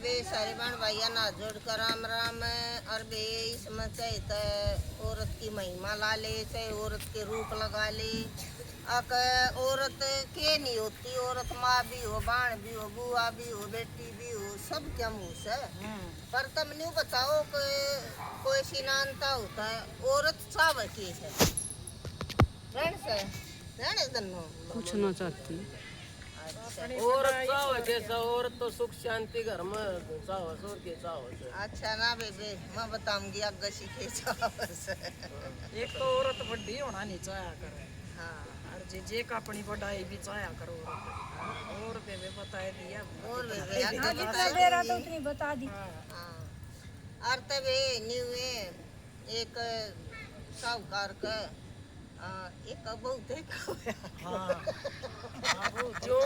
बे सारे बहन भैया ना जोड़ कर राम राम। और बे इसमें चाहे औरत की महिमा ला ले, चाहे औरत के रूप लगा ले। अक औरत के नहीं होती, औरत माँ भी हो, बाण भी हो, बुआ भी हो, बेटी भी हो, सब क्या मुँह से। पर तुम नहीं बताओ कि कोई सिनानता होता है औरत चाव की है रहन से रहने दन्नो पूछना चाहती औरत चाहो जैसा औरत तो सुख शांति घर में चाहो सोर के चाहो से। अच्छा ना बेबे मैं बताऊंगी आगे सीखे चाव से। एक तो औरत बड़ी होना नहीं चाहा करे। हाँ और जे का अपनी बढ़ाई भी चाहा करो और बेबे बताए दिया और बेबे आगे जितना दे रहा था उतनी बता दी। हाँ और तबे न्यू एक साहूकार का एक बहुत एक क्यों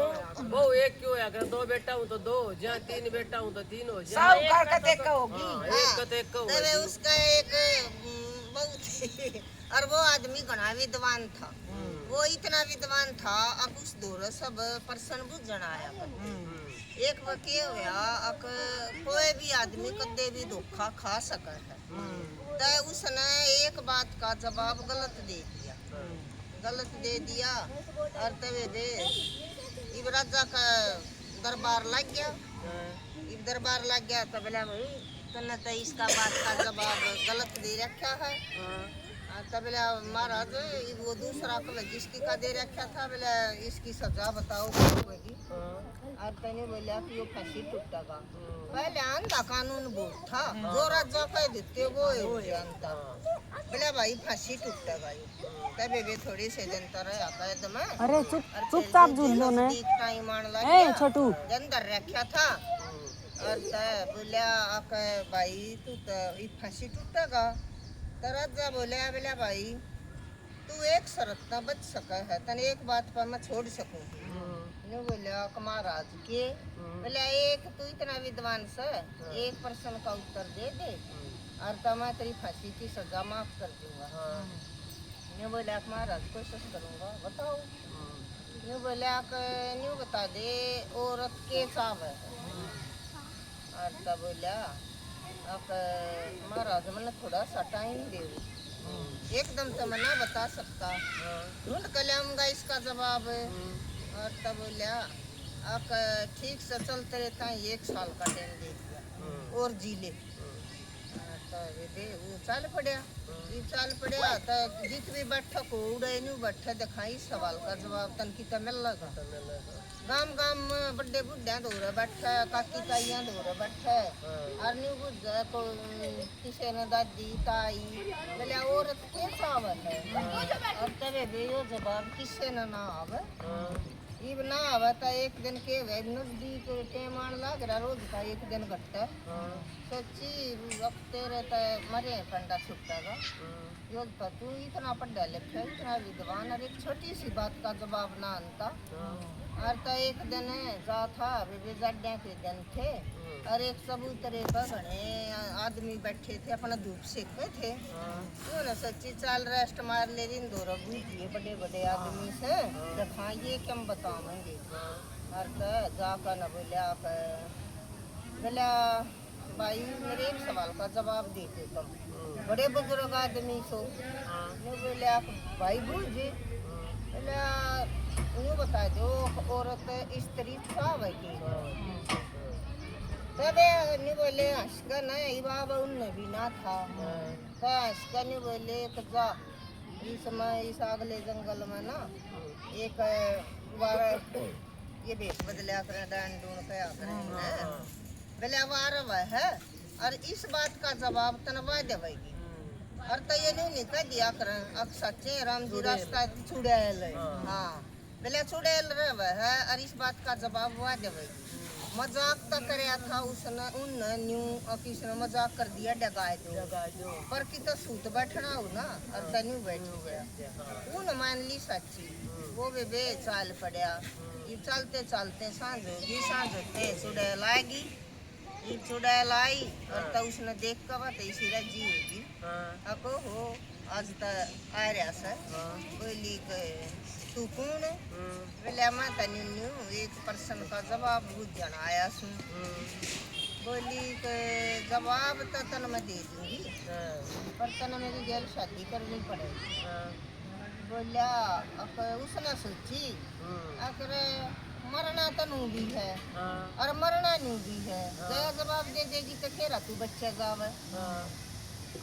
बहु एक क्यों है? अगर दो बेटा हूँ तो दो, जहाँ तीन बेटा हूँ तो तीन हो जाए। साहूकार का देखा होगी। एक का तो एक का तबे होगा। उसका एक बहुत ही और वो आदमी घना विद्वान था। वो इतना विद्वान था अब उस दौर सब पर्सन बुझन आया एक वकील हुआ अक कोई भी आदमी कदे भी धोखा खा सका है। तो उसने एक बात का जवाब गलत दे दिया और तवे दे इब राजा का दरबार लग गया। इब दरबार लग गया तो बोला भाई तने तो इसका बात का जवाब गलत दे रखा है। तब बोला महाराज वो दूसरा को जिसकी का दे रखा था बोला इसकी सजा बताओ होगी। और तने बोला कि वो फांसी टूटेगा। पहले आंधा कानून बहुत था जो राजा कह देते वो जानता। बोला भाई फांसी टूटेगा तबे वे थोड़ी से जनता रहा कैद में। अरे चुपचाप झूल लो ना टाइम आने लग ए गया छोटू अंदर रखा था। और बोला भाई तू तो फांसी टूटेगा। तो राजा बोला बोला भाई तू एक शर्त ना बच सका है तने एक बात पर मैं छोड़ सकूंगी। ने बोला महाराज के बोला एक तू इतना विद्वान से एक प्रश्न का उत्तर दे दे और तो मैं तेरी फांसी की सजा माफ कर दूंगा। ने बोला महाराज कोशिश करूंगा बताओ। ने बोला न्यू बता दे औरत के साव है। और तब बोला महाराज मैंने थोड़ा सा टाइम दे एकदम तो मैं ना बता सकता ढूंढ कर लाऊंगा इसका जवाब। और तब बोला आप ठीक से चलते रहता है 1 साल का टाइम दे दिया और जी ले। तो वो चाल पड़ा तो जित भी बैठक हो उड़े न्यू बैठे दिखाई सवाल का जवाब तन की तो मिल लगा। गाम गाम में बड़े बुढ़िया धोरे बैठे काकी ताइया धोरे बैठे और न्यू बुझे को किसी ने दादी ताई बोले औरत के सावन है। और तबे भी यो जवाब किसी ने ना आवे। इब ना आवे तो एक दिन के नजदीक टेम आने लग रहा रोज का एक दिन घट्टा सच्ची वक्ते रहता मरे पंडा छुट्टेगा। यो तू इतना पढ़ा लिखा इतना विद्वान और एक छोटी सी बात का जवाब ना आनता। और तो एक दिन जा था जड्डे के दिन थे और एक सबूतरे पर घने आदमी बैठे थे अपना धूप सेके थे। तो ना सच्ची चाल रेस्ट मार ले रही दो रबूतिए बड़े बड़े आदमी से दिखाइए क्या हम बताएंगे। और तो जाकर न बोला भाई मेरे एक सवाल का जवाब देते तुम बड़े बुजुर्ग आदमी सो। बोले आप भाई बूझे बोला यूँ बता दो औरत स्त्री साव की। तबे नहीं बोले हंसका नहीं बाबा उनने भी ना था। तो हंसका नहीं बोले जा इस अगले जंगल में ना एक ये बेच बदलिया कर डांड ढूंढ के बोले वार है और इस बात का जवाब तनवा देगी। और तो ये नहीं कह दिया कर अब सच्चे राम जी रास्ता छुड़ैल। हाँ बोले छुड़ैल रहे है और इस बात का जवाब हुआ देगी। मजाक तो कराया था उसने उन न्यू किसने मजाक कर दिया डगाए दो पर की तो सूत बैठना हो ना और तन्यू बैठ गया उन मान ली सच्ची। वो बे चाल पड़ा ये चलते चलते सांझ होगी सांझ होते चुड़ैल आएगी। ये चुड़ैल आई और तो उसने देख कर बात इसी राजी होगी। अको हो आज तो आ रहा सर बोली तू कौन बोले मैं तन्यू एक प्रश्न का जवाब बुझ आया सुन। बोली कि जवाब तो तन मैं दे दूंगी पर तन मेरी गैर शादी करनी पड़ेगी। बोलिया अब उसने सोची अगर मरना तो नू भी है और मरना नू भी है, गया जवाब दे देगी तो खेरा तू बच्चा जावे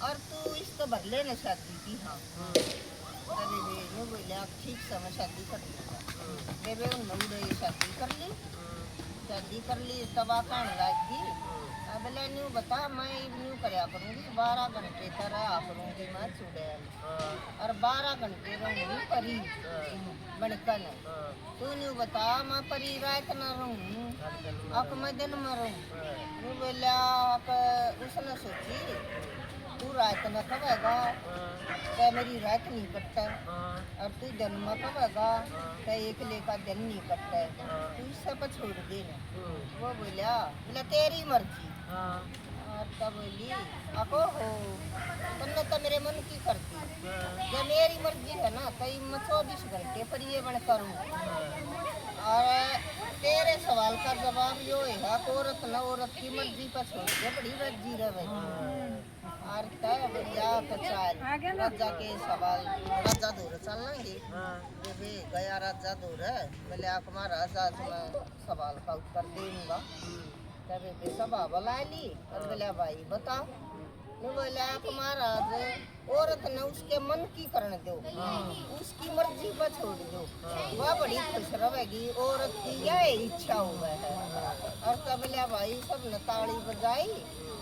और तू इसको बदले न शादी की। हाँ अरे वे बोलिया ठीक समय शादी कर लूँगा। बेबे उन मुंडे शादी कर ली तबा कहने लगी अब ले न्यू बता मैं न्यू करया करूँगी 12 घंटे तरह करूँगी मैं चुड़ैल और 12 घंटे रहूँगी परी बनकन। तू न्यू बता मैं परी रात न रहूँ अब मैं दिन में रहूँ। बोलिया उसने सोची तू रात न कहेगा क्या मेरी रात नहीं कटता और तू दिन में कहेगा क्या एक लेका दिन नहीं कटता तू सब छोड़ देना। वो बोलिया तेरी मर्जी। और तब बोली अको हो तुमने तो मेरे मन की करती जब मेरी मर्जी है ना तो मैं 24 घंटे पर ये बन करूँ और तेरे सवाल का जवाब यो है औरत न औरत की मर्जी पर छोड़ दे बड़ी मर्जी रहे। और तब भैया तो चल राजा के सवाल राजा दूर चलेंगे बेबे गया राजा दूर बोले आप महाराजा मैं सवाल का उत्तर दूंगा। तब बेबे सभा बुला ली और बोला भाई बताओ। वो बोला आप महाराज औरत ने उसके मन की करने दो उसकी मर्जी पर छोड़ दो वह बड़ी खुश रहेगी औरत की यह इच्छा हुआ है। और तब बोला भाई सब ने ताली बजाई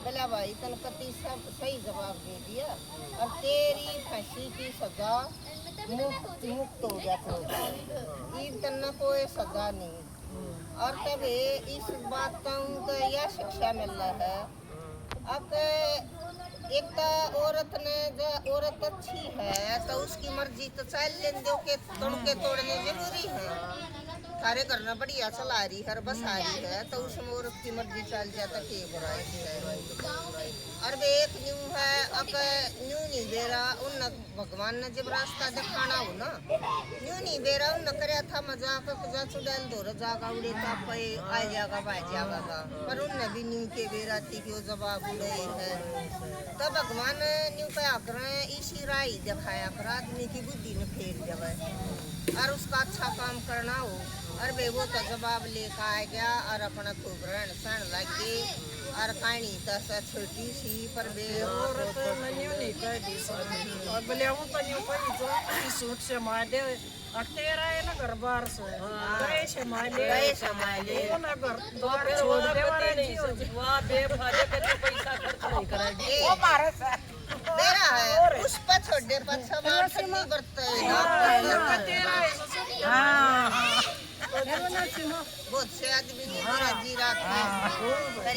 बोला भाई तन कति सब सही जवाब दे दिया और तेरी फांसी की सजा मुक्त हो गया तो तन कोई सजा नहीं। और तब इस बात का यह शिक्षा मिल रहा है अब एक तो औरत अच्छी है तो उसकी मर्जी तो चल लेन दो के तोड़ने जरूरी है। कार्य करना बढ़िया चला रही हर बस आ रही है तो उसमें औरत की मर्जी चल जाता के बुराई है। और वे एक न्यू है अब न्यू नहीं दे रहा उन भगवान ने जब रास्ता दिखाना हो ना न्यू नहीं दे रहा उन कराया था मजाक जा चुड़ैल दो जागा उड़े तो आ जाएगा बह जाएगा पर उनने भी न्यू के बेराती की जवाब उड़े है। तो भगवान न्यू पे आकर इसी राय दिखाया कर आदमी की बुद्धि में फेर जावे और उसका अच्छा काम करना हो। और वे वो तो जवाब लेकर आ गया और अपना खूब रहन सहन लगे और कहानी तो छोटी सी पर वे औरत नहीं कह दी और बोले वो तो न्यू कही जो इस सूट से मारे और तेरा है ना घर बार से गए से माले वो ना घर द्वार छोड़ दे वाला नहीं वहाँ बेफायदे पे तो पैसा खर्च नहीं कराएगी वो मारे मेरा है उस पर छोड़ दे पर सब ठंडी बरतते हैं तेरा है बहुत से आदमी नहीं जीरा